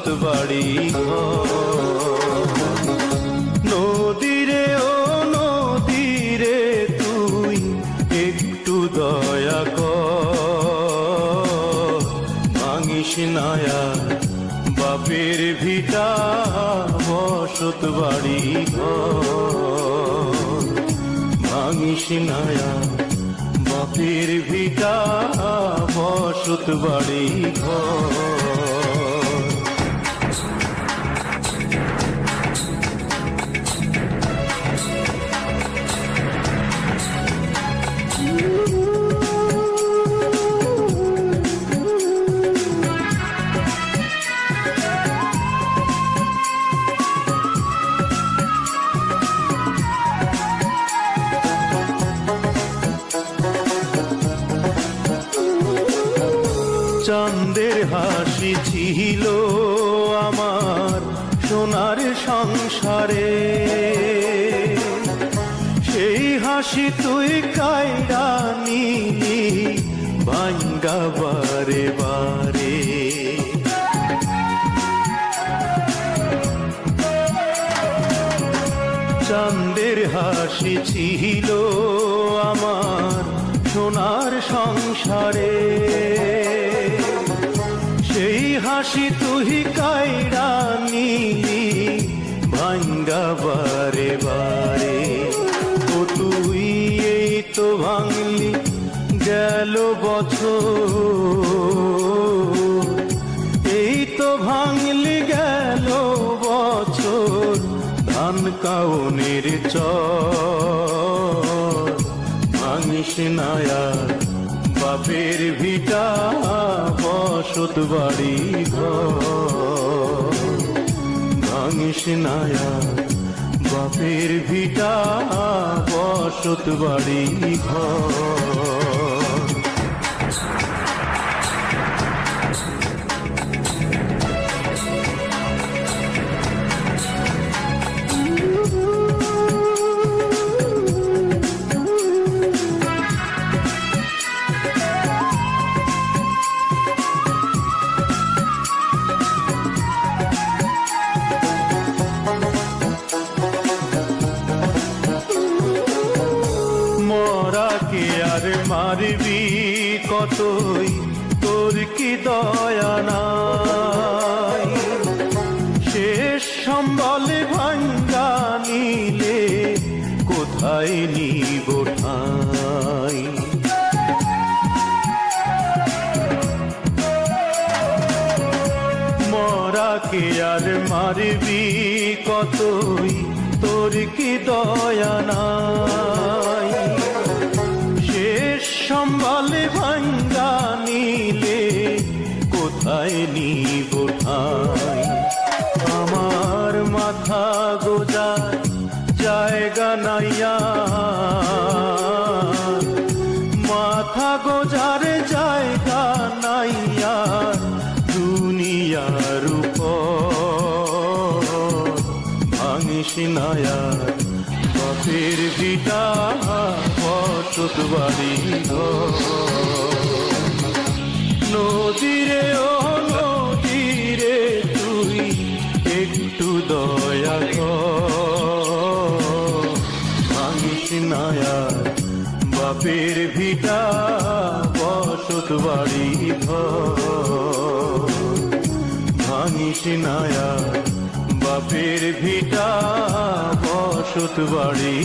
বসত বাড়ি নদীরে ও নদীরে তুই একটু দয়া কর ভাঙিস নায়া বাপের ভিটা বসত বাড়ি ভাঙিস নায়া বাপের ভিটা বসত বাড়ি চাঁদের হাসি ছিল আমার সোনার সংসারে সেই হাসি তুই কায়রা নিলি ভাঙ্গা বারে বারে চাঁদের হাসি ছিল আমার সোনার সংসারে সেই হাসি তুই কায়রা নিলি ভাঙ্গা বারে বারে ও তুই এই তো ভাঙলি গেল বছর এই তো ভাঙলি গেল বছর ধান কাউনের চর ভাঙিস নায়া বাপের ভিটা বসত বাড়ি ভাঙিস নায়া বাপের ভিটা বসত বাড়ি মরাকে আর মারবি কতই তোর কি দয়া নাই শেষ সম্বল ভাঙ্গা নিলে কোথায় নিব ঠাই মরাকে আর মারবি কতই তোর কি দয়া নাই শেষ সম্বল ভাঙ্গা নিলে কোথায় নিব ঠাই আমার মাথা গোজার জায়গা নাইয়া মাথা গোজার জায়গা নাইয়া দুনিয়ার উপর ভাঙিস নায়া বাপের ভিটা বসত বাড়ি নদীরে ও নদীরে তুই একটু দয়া কর ভাঙিস নায়া বাপের ভিটা বসত বাড়ি ভাঙিস নায়া বাপের ভিটা বসত বাড়ি